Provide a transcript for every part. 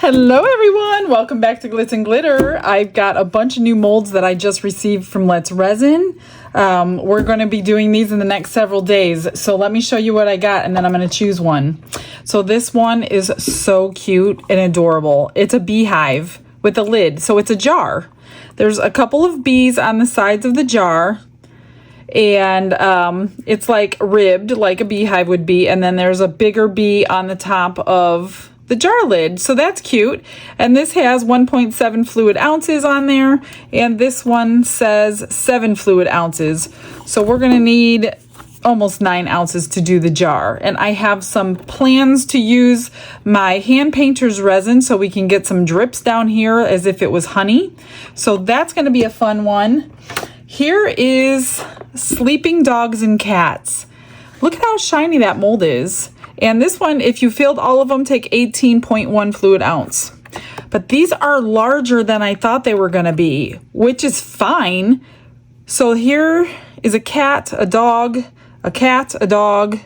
Hello everyone, welcome back to Glitz and Glitter. I've got a bunch of new molds that I just received from Let's Resin. We're going to be doing these in the next several days. So let me show you what I got and then I'm going to choose one. So this one is so cute and adorable. It's a beehive with a lid, so it's a jar. There's a couple of bees on the sides of the jar. And it's like ribbed like a beehive would be, and then there's a bigger bee on the top of the jar lid, so that's cute. And this has 1.7 fluid ounces on there, and this one says 7 fluid ounces, so we're gonna need almost 9 ounces to do the jar. And I have some plans to use my hand painter's resin so we can get some drips down here as if it was honey, so that's gonna be a fun one. Here is Sleeping Dogs and Cats. Look at how shiny that mold is. And this one, if you filled all of them, take 18.1 fluid ounce. But these are larger than I thought they were gonna be, which is fine. So here is a cat, a dog, a cat, a dog,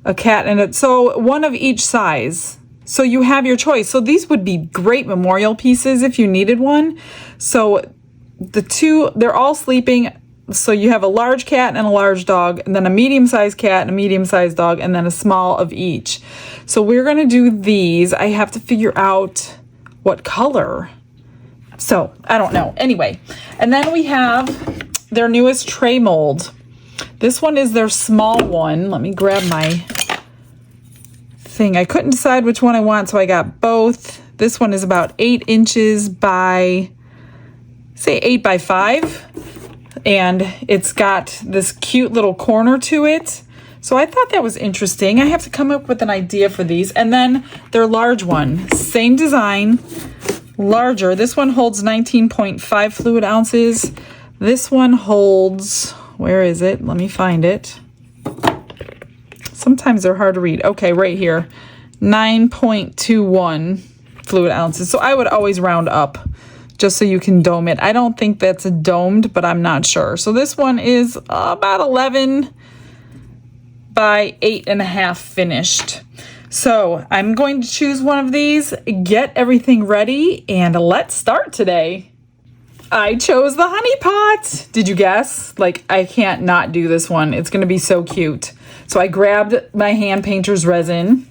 a cat, and so one of each size. So you have your choice. So these would be great memorial pieces if you needed one. So the two, they're all sleeping. So you have a large cat and a large dog, and then a medium-sized cat and a medium-sized dog, and then a small of each. So we're gonna do these. I have to figure out what color. So I don't know. Anyway, and then we have their newest tray mold. This one is their small one. Let me grab my thing. I couldn't decide which one I want, so I got both. This one is about 8 inches by, say 8 by 5. And it's got this cute little corner to it. So I thought that was interesting. I have to come up with an idea for these. And then their large one, same design, larger. This one holds 19.5 fluid ounces. This one holds, where is it? Let me find it. Sometimes they're hard to read. Okay, right here, 9.21 fluid ounces. So I would always round up, just so you can dome it. I don't think that's a domed, but I'm not sure. So this one is about 11 by 8.5 finished. So I'm going to choose one of these, get everything ready, and let's start today. I chose the honey pot. Did you guess? Like, I can't not do this one. It's gonna be so cute. So I grabbed my hand painter's resin,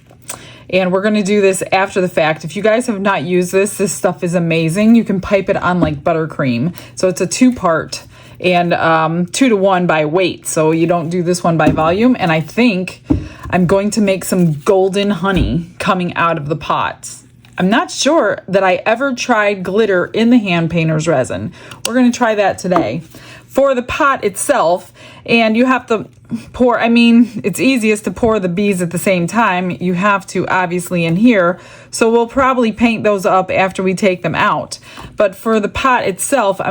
and we're gonna do this after the fact. If you guys have not used this stuff is amazing. You can pipe it on like buttercream. So it's a 2-part and 2-to-1 by weight. So you don't do this one by volume. And I think I'm going to make some golden honey coming out of the pot. I'm not sure that I ever tried glitter in the hand painter's resin. We're gonna try that today. For the pot itself, and you have to pour, I mean, it's easiest to pour the bees at the same time. You have to obviously in here. So we'll probably paint those up after we take them out. But for the pot itself, I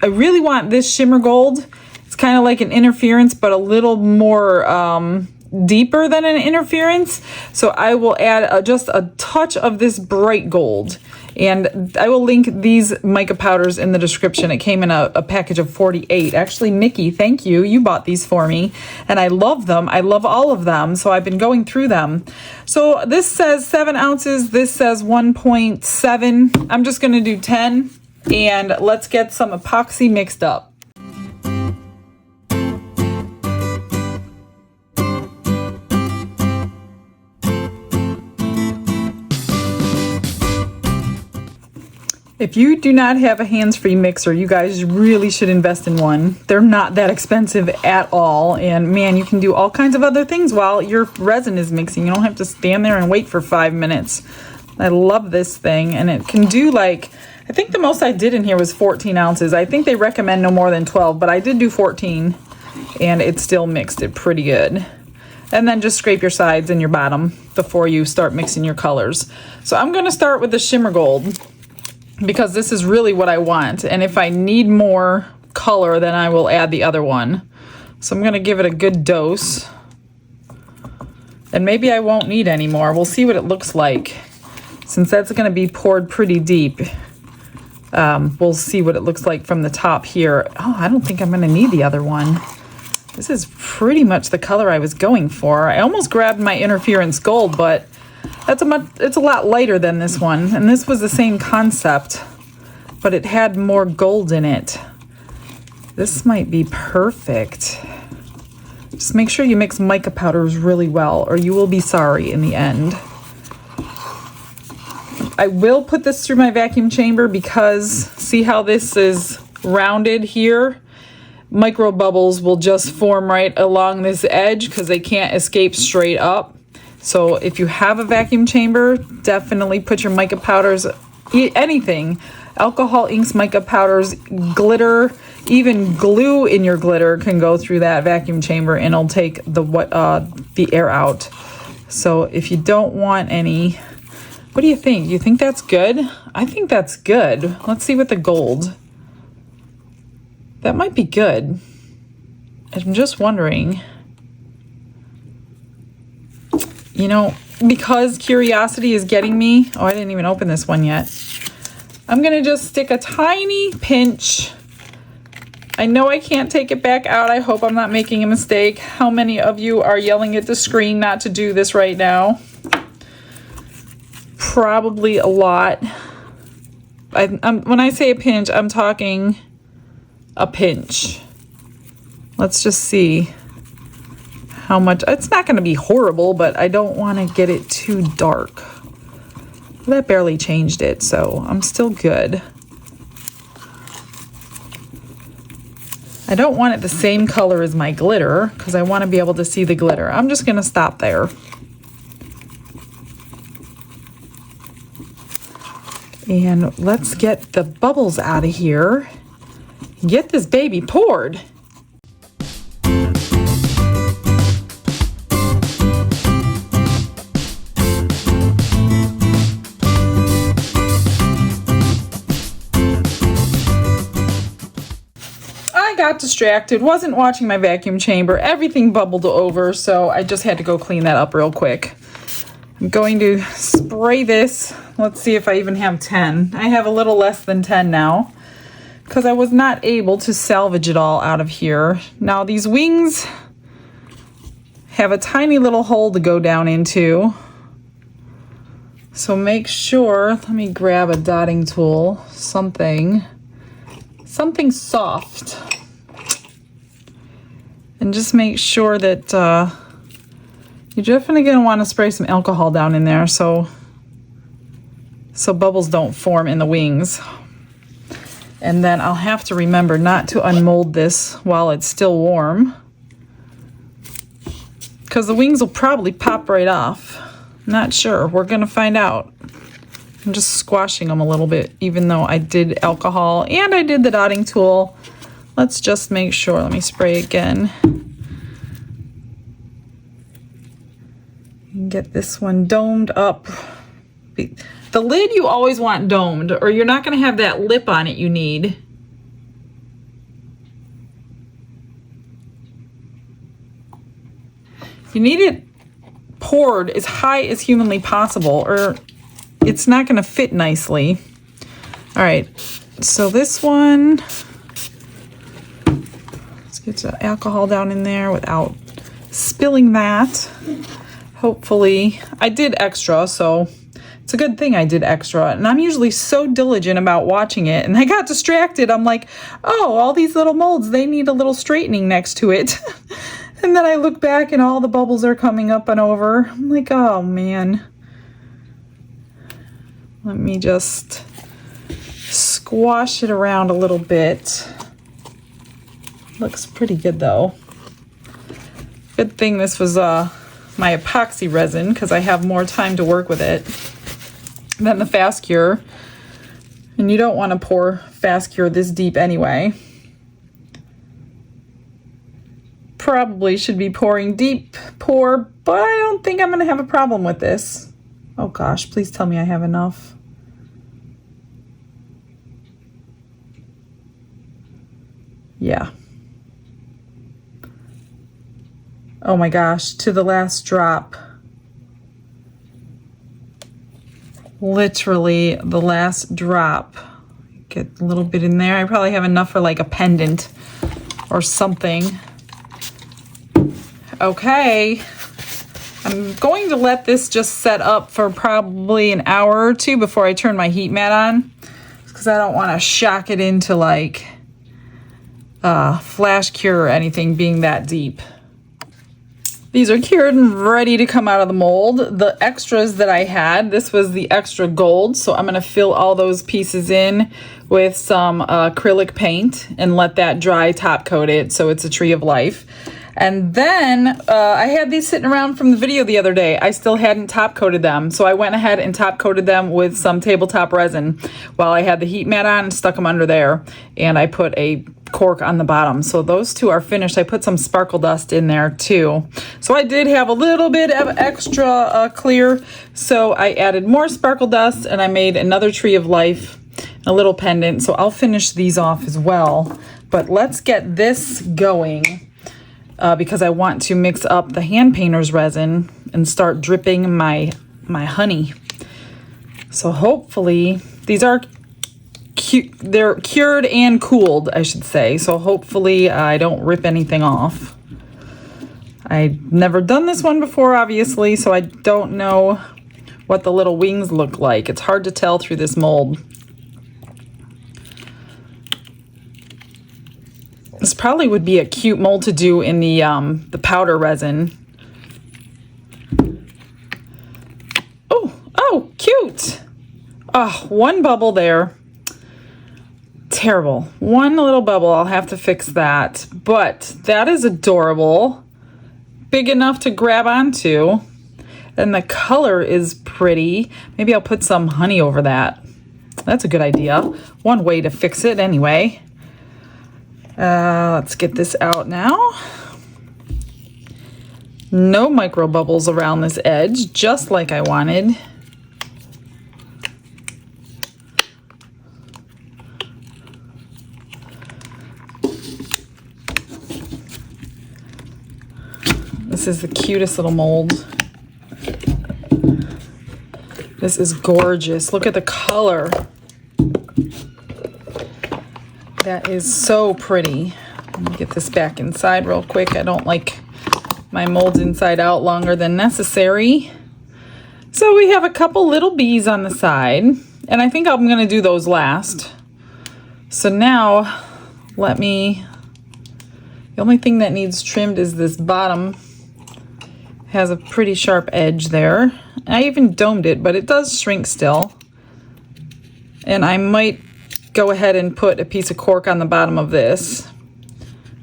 really want this shimmer gold. It's kind of like an interference, but a little more deeper than an interference. So I will add just a touch of this bright gold. And I will link these mica powders in the description. It came in a package of 48. Actually, Mickey, thank you. You bought these for me. And I love them. I love all of them. So I've been going through them. So this says 7 ounces. This says 1.7. I'm just going to do 10. And let's get some epoxy mixed up. If you do not have a hands-free mixer, you guys really should invest in one. They're not that expensive at all. And man, you can do all kinds of other things while your resin is mixing. You don't have to stand there and wait for 5 minutes. I love this thing. And it can do like, I think the most I did in here was 14 ounces. I think they recommend no more than 12, but I did do 14 and it still mixed it pretty good. And then just scrape your sides and your bottom before you start mixing your colors. So I'm gonna start with the shimmer gold, because this is really what I want. And if I need more color, then I will add the other one. So I'm gonna give it a good dose. And maybe I won't need any more. We'll see what it looks like. Since that's gonna be poured pretty deep, we'll see what it looks like from the top here. Oh, I don't think I'm gonna need the other one. This is pretty much the color I was going for. I almost grabbed my interference gold, but It's a lot lighter than this one, and this was the same concept, but it had more gold in it. This might be perfect. Just make sure you mix mica powders really well, or you will be sorry in the end. I will put this through my vacuum chamber because see how this is rounded here? Micro bubbles will just form right along this edge because they can't escape straight up. So if you have a vacuum chamber, definitely put your mica powders, anything, alcohol inks, mica powders, glitter, even glue in your glitter can go through that vacuum chamber and it'll take the air out. So if you don't want any, what do you think? You think that's good? I think that's good. Let's see with the gold. That might be good. I'm just wondering. You know, because curiosity is getting me. Oh, I didn't even open this one yet. I'm gonna just stick a tiny pinch. I know I can't take it back out. I hope I'm not making a mistake. How many of you are yelling at the screen not to do this right now? Probably a lot. When I say a pinch, I'm talking a pinch. Let's just see how much. It's not going to be horrible, but I don't want to get it too dark. That barely changed it, so I'm still good. I don't want it the same color as my glitter because I want to be able to see the glitter. I'm just going to stop there. And let's get the bubbles out of here. Get this baby poured. I got distracted, wasn't watching my vacuum chamber. Everything bubbled over, so I just had to go clean that up real quick. I'm going to spray this. Let's see if I even have 10. I have a little less than 10 now because I was not able to salvage it all out of here. Now these wings have a tiny little hole to go down into. So make sure, let me grab a dotting tool, something soft. And just make sure that you're definitely going to want to spray some alcohol down in there so bubbles don't form in the wings. And then I'll have to remember not to unmold this while it's still warm because the wings will probably pop right off. Not sure. We're going to find out. I'm just squashing them a little bit even though I did alcohol and I did the dotting tool. Let's just make sure. Let me spray again. Get this one domed up. The lid you always want domed or you're not going to have that lip on it you need. You need it poured as high as humanly possible or it's not going to fit nicely. All right, so this one, let's get the alcohol down in there without spilling that. Hopefully, I did extra, so it's a good thing I did extra. And I'm usually so diligent about watching it. And I got distracted. I'm like, oh, all these little molds, they need a little straightening next to it. And then I look back and all the bubbles are coming up and over. I'm like, oh, man. Let me just squash it around a little bit. Looks pretty good, though. Good thing this was my epoxy resin because I have more time to work with it than the fast cure. And you don't want to pour fast cure this deep anyway. Probably should be pouring deep pour, but I don't think I'm going to have a problem with this. Oh gosh, please tell me I have enough. Yeah. Oh my gosh, to the last drop. Literally the last drop. Get a little bit in there. I probably have enough for like a pendant or something. Okay. I'm going to let this just set up for probably an hour or two before I turn my heat mat on, because I don't want to shock it into like flash cure or anything being that deep. These are cured and ready to come out of the mold. The extras that I had, this was the extra gold, so I'm going to fill all those pieces in with some acrylic paint and let that dry, top coat it so it's a tree of life. And then I had these sitting around from the video the other day. I still hadn't top coated them, so I went ahead and top coated them with some tabletop resin while I had the heat mat on and stuck them under there, and I put a cork on the bottom. So those two are finished. I put some sparkle dust in there too. So I did have a little bit of extra clear, so I added more sparkle dust and I made another tree of life, a little pendant. So I'll finish these off as well. But let's get this going because I want to mix up the hand painter's resin and start dripping my honey. So hopefully these are they're cured and cooled, I should say. So hopefully I don't rip anything off. I've never done this one before, obviously, so I don't know what the little wings look like. It's hard to tell through this mold. This probably would be a cute mold to do in the powder resin. Oh, cute. Oh, one bubble there. Terrible. One little bubble. I'll have to fix that. But that is adorable. Big enough to grab onto. And the color is pretty. Maybe I'll put some honey over that. That's a good idea. One way to fix it anyway. Let's get this out now. No micro bubbles around this edge, just like I wanted. This is the cutest little mold. This is gorgeous. Look at the color. That is so pretty. Let me get this back inside real quick. I don't like my molds inside out longer than necessary. So we have a couple little bees on the side, and I think I'm going to do those last. So now the only thing that needs trimmed is this bottom. Has a pretty sharp edge there. I even domed it, but it does shrink still. And I might go ahead and put a piece of cork on the bottom of this.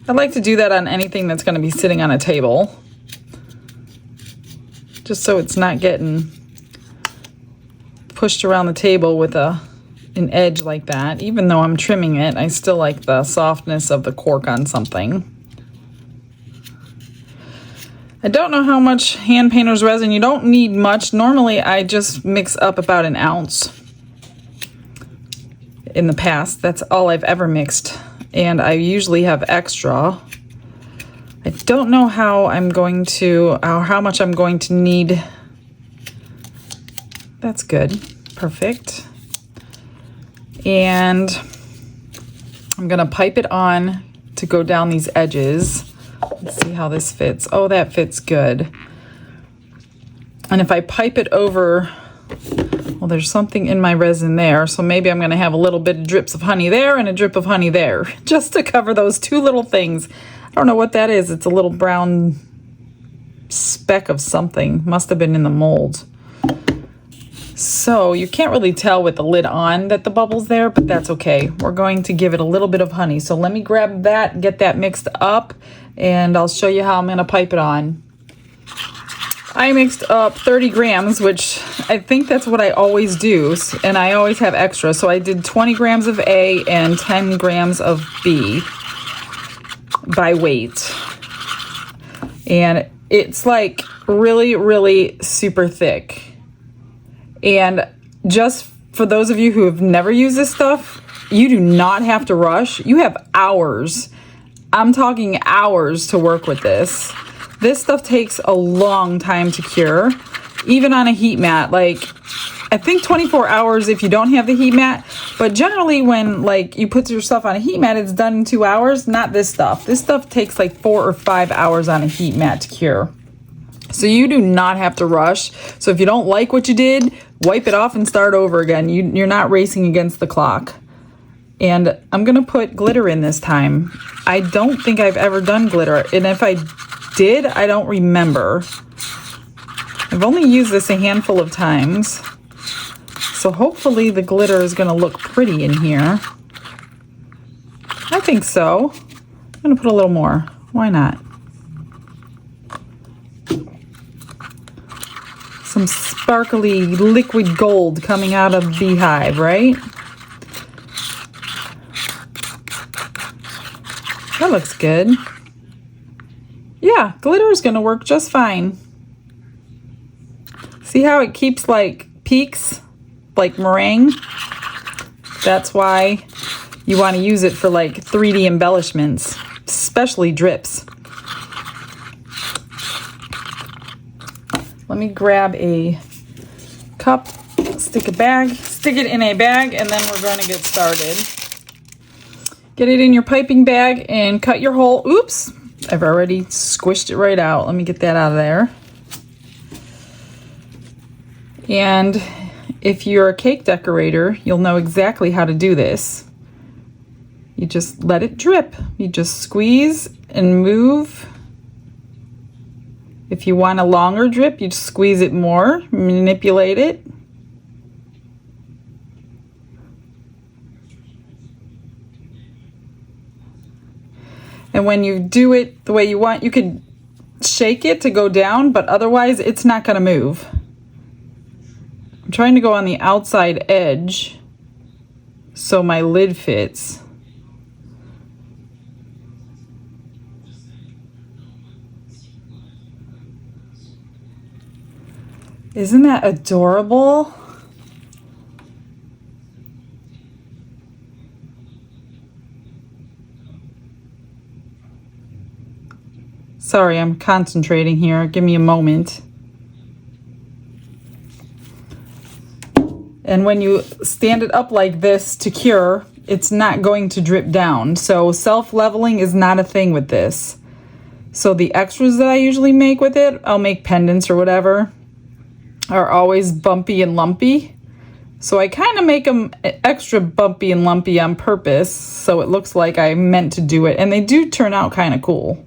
I like to do that on anything that's going to be sitting on a table, just so it's not getting pushed around the table with an edge like that. Even though I'm trimming it, I still like the softness of the cork on something. I don't know how much hand painter's resin. You don't need much. Normally I just mix up about an ounce. In the past, that's all I've ever mixed, and I usually have extra. I don't know how much I'm going to need. That's good. Perfect. And I'm gonna pipe it on to go down these edges. Let's see how this fits. Oh, that fits good. And if I pipe it over, well, there's something in my resin there, so maybe I'm going to have a little bit of drips of honey there and a drip of honey there, just to cover those two little things. I don't know what that is. It's a little brown speck of something. Must have been in the mold. So you can't really tell with the lid on that the bubble's there, but that's okay. We're going to give it a little bit of honey. So let me grab that, get that mixed up, and I'll show you how I'm going to pipe it on. I mixed up 30 grams, which I think that's what I always do, and I always have extra. So I did 20 grams of A and 10 grams of B by weight. And it's like really, really super thick. And just for those of you who have never used this stuff, you do not have to rush. You have hours. I'm talking hours to work with this. This stuff takes a long time to cure, even on a heat mat. Like, I think 24 hours if you don't have the heat mat, but generally when like you put your stuff on a heat mat, it's done in 2 hours. Not this stuff. This stuff takes like 4 or 5 hours on a heat mat to cure. So you do not have to rush. So if you don't like what you did, wipe it off and start over again. You're not racing against the clock. And I'm gonna put glitter in this time. I don't think I've ever done glitter. And if I did, I don't remember. I've only used this a handful of times. So hopefully the glitter is gonna look pretty in here. I think so. I'm gonna put a little more. Why not? Some sparkly liquid gold coming out of the beehive, right? That looks good. Yeah, glitter is gonna work just fine. See how it keeps like peaks, like meringue? That's why you want to use it for like 3D embellishments, especially drips. Let me grab a cup, stick it in a bag, and then we're going to get started. Get it in your piping bag and cut your hole. Oops, I've already squished it right out. Let me get that out of there. And if you're a cake decorator, you'll know exactly how to do this. You just let it drip. You just squeeze and move. If you want a longer drip, you just squeeze it more, manipulate it. And when you do it the way you want, you can shake it to go down, but otherwise it's not going to move. I'm trying to go on the outside edge so my lid fits. Isn't that adorable? Sorry, I'm concentrating here. Give me a moment. And when you stand it up like this to cure, it's not going to drip down. So self-leveling is not a thing with this. So the extras that I usually make with it, I'll make pendants or whatever, are always bumpy and lumpy. So I kind of make them extra bumpy and lumpy on purpose so it looks like I meant to do it. And they do turn out kind of cool.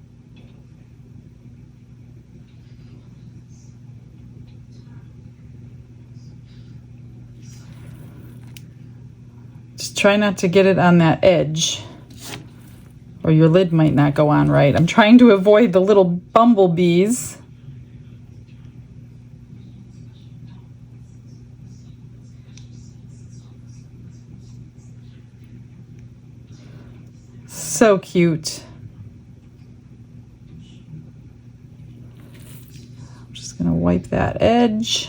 Just try not to get it on that edge or your lid might not go on right. I'm trying to avoid the little bumblebees. So cute. I'm just gonna wipe that edge.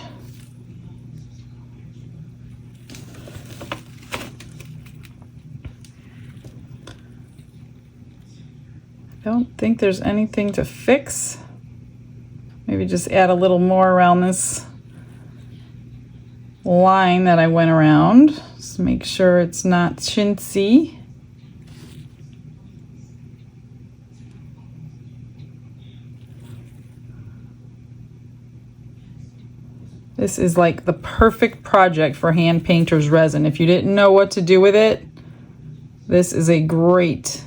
I don't think there's anything to fix. Maybe just add a little more around this line that I went around. Just make sure it's not chintzy. This is like the perfect project for hand painter's resin. If you didn't know what to do with it, this is a great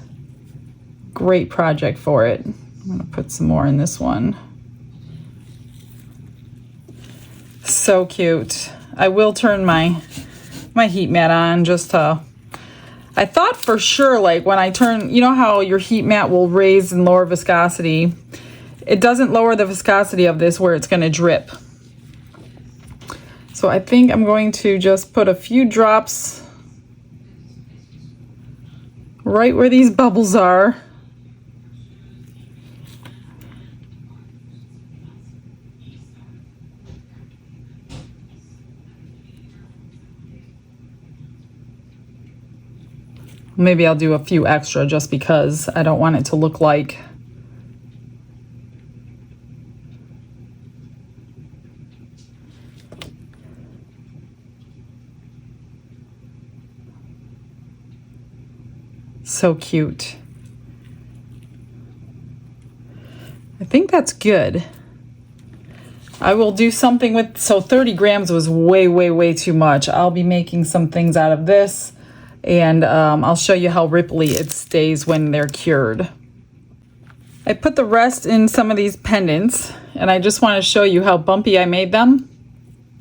project for it. I'm gonna put some more in this one. So cute. I will turn my heat mat on just to, I thought for sure, like when I turn, you know how your heat mat will raise and lower viscosity? It doesn't lower the viscosity of this where it's gonna drip. So I think I'm going to just put a few drops right where these bubbles are. Maybe I'll do a few extra just because I don't want it to look like so cute. I think that's good. I will do something with, so 30 grams was way too much. I'll be making some things out of this, and I'll show you how ripply it stays when they're cured. I put the rest in some of these pendants, and I just want to show you how bumpy I made them.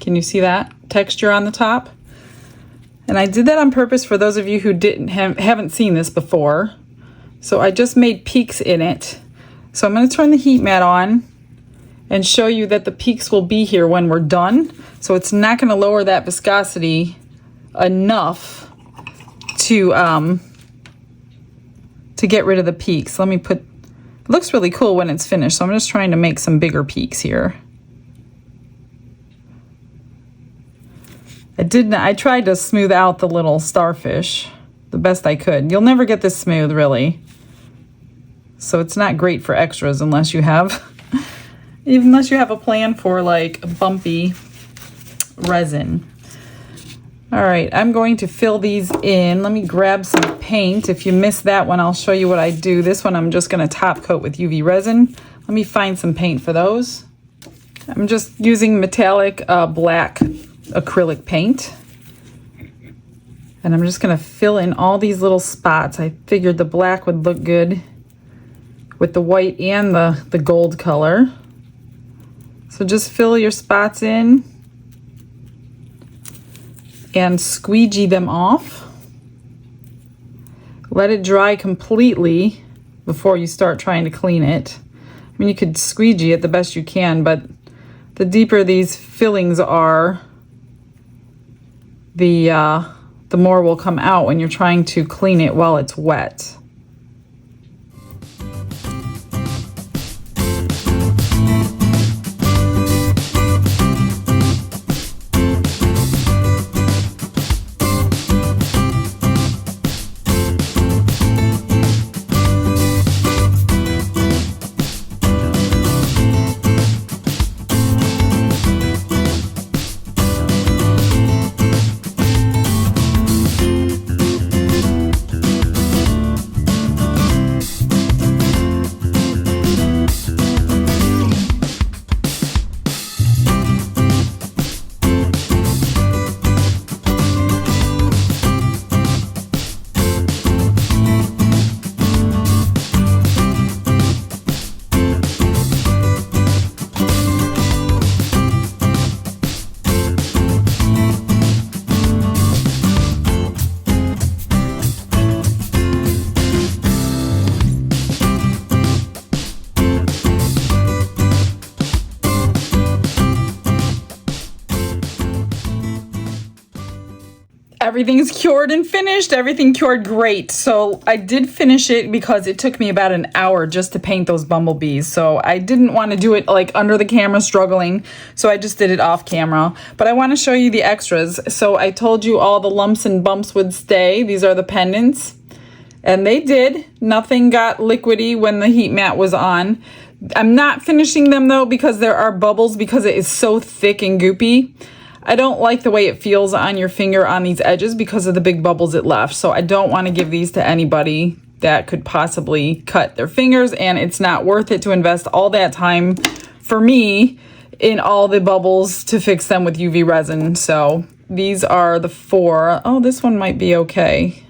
Can you see that texture on the top? And I did that on purpose for those of you who haven't seen this before. So I just made peaks in it. So I'm going to turn the heat mat on and show you that the peaks will be here when we're done. So it's not going to lower that viscosity enough to get rid of the peaks. Let me put, it looks really cool when it's finished. So I'm just trying to make some bigger peaks here. I tried to smooth out the little starfish the best I could. You'll never get this smooth, really. So it's not great for extras unless you have a plan for like bumpy resin. All right, I'm going to fill these in. Let me grab some paint. If you missed that one, I'll show you what I do. This one I'm just gonna top coat with UV resin. Let me find some paint for those. I'm just using metallic black acrylic paint. And I'm just gonna fill in all these little spots. I figured the black would look good with the white and the gold color. So just fill your spots in and squeegee them off. Let it dry completely before you start trying to clean it. I mean, you could squeegee it the best you can, but the deeper these fillings are, the more will come out when you're trying to clean it while it's wet. Everything's cured and finished. Everything cured great. So I did finish it because it took me about an hour just to paint those bumblebees. So I didn't want to do it like under the camera struggling. So I just did it off camera. But I want to show you the extras. So I told you all the lumps and bumps would stay. These are the pendants. And they did. Nothing got liquidy when the heat mat was on. I'm not finishing them though because there are bubbles because it is so thick and goopy. I don't like the way it feels on your finger on these edges because of the big bubbles it left. So I don't want to give these to anybody that could possibly cut their fingers, and it's not worth it to invest all that time for me in all the bubbles to fix them with UV resin. So these are the 4. Oh, this one might be okay.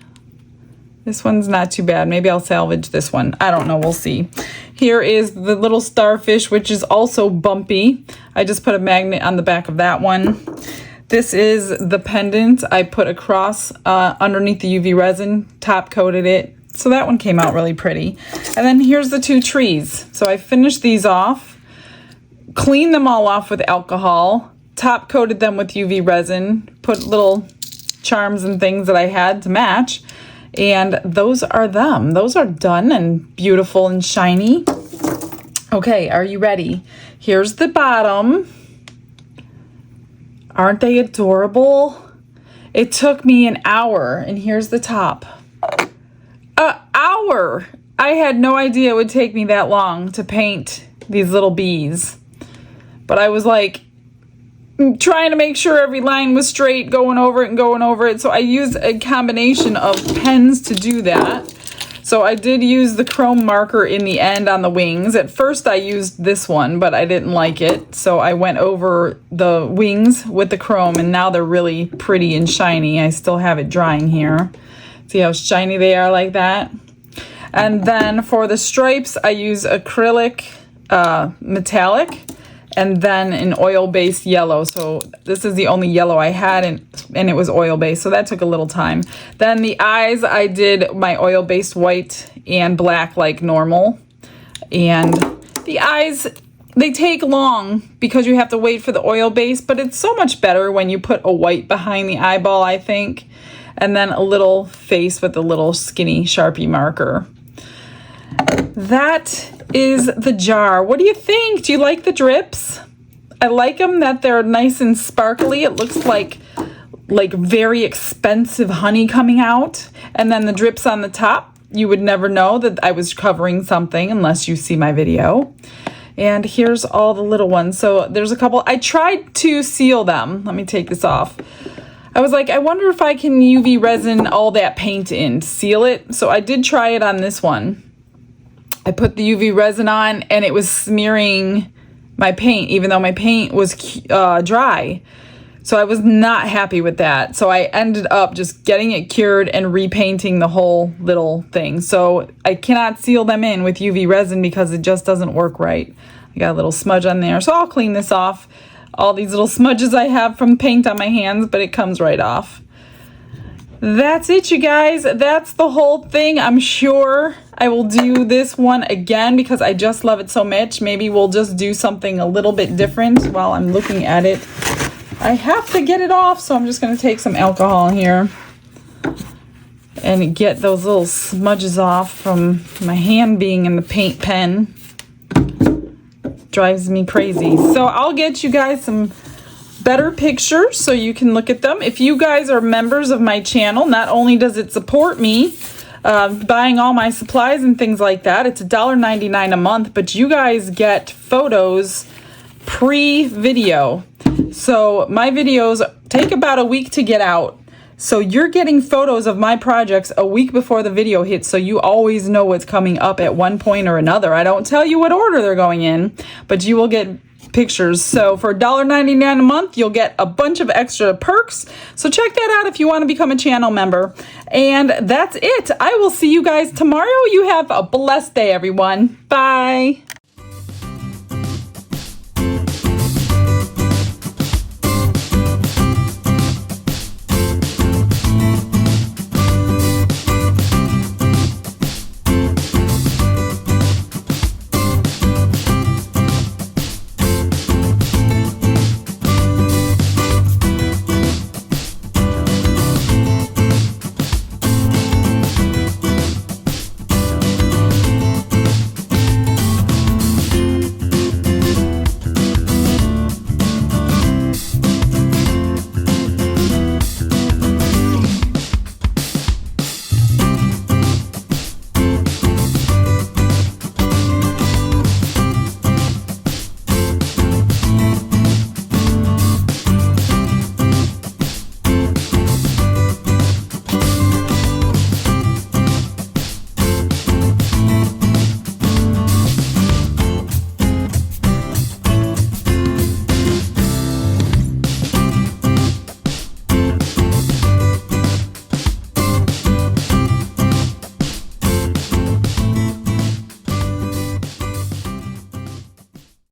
This one's not too bad. Maybe I'll salvage this one. I don't know. We'll see. Here is the little starfish, which is also bumpy. I just put a magnet on the back of that one. This is the pendant I put across underneath the UV resin, top coated it. So that one came out really pretty. And then here's the 2 trees. So I finished these off, cleaned them all off with alcohol, top coated them with UV resin, put little charms and things that I had to match. And those are them. Those are done and beautiful and shiny. Okay, are you ready? Here's the bottom. Aren't they adorable? It took me an hour, and here's the top. An hour! I had no idea it would take me that long to paint these little bees. But I was like, trying to make sure every line was straight, going over it and going over it. So I used a combination of pens to do that. So So I did use the chrome marker in the end on the wings. At first I used this one, but I didn't like it. So I went over the wings with the chrome, and now they're really pretty and shiny. I still have it drying here. See how shiny they are like that? And then for the stripes, I use acrylic metallic, and then an oil-based yellow. So this is the only yellow I had, and it was oil-based, so that took a little time. Then the eyes, I did my oil-based white and black like normal. And the eyes, they take long because you have to wait for the oil base, but it's so much better when you put a white behind the eyeball, I think. And then a little face with a little skinny Sharpie marker. That is the jar. What do you think? Do you like the drips? I like them that they're nice and sparkly. It looks like very expensive honey coming out. And then the drips on the top, you would never know that I was covering something unless you see my video. And here's all the little ones. So there's a couple. I tried to seal them. Let me take this off. I was like, I wonder if I can UV resin all that paint in to seal it. So I did try it on this one. I put the UV resin on, and it was smearing my paint, even though my paint was dry. So I was not happy with that. So I ended up just getting it cured and repainting the whole little thing. So I cannot seal them in with UV resin because it just doesn't work right. I got a little smudge on there. So I'll clean this off. All these little smudges I have from paint on my hands, but it comes right off. That's it, you guys. That's the whole thing. I'm sure I will do this one again because I just love it so much. Maybe we'll just do something a little bit different while I'm looking at it. I have to get it off, so I'm just going to take some alcohol here and get those little smudges off from my hand being in the paint pen. Drives me crazy. So I'll get you guys some better pictures so you can look at them. If you guys are members of my channel, not only does it support me buying all my supplies and things like that, it's $1.99 a month, but you guys get photos pre-video. So my videos take about a week to get out. So you're getting photos of my projects a week before the video hits, so you always know what's coming up at one point or another. I don't tell you what order they're going in, but you will get pictures. So for $1.99 a month, you'll get a bunch of extra perks. So check that out if you want to become a channel member. And that's it. I will see you guys tomorrow. You have a blessed day, everyone. Bye.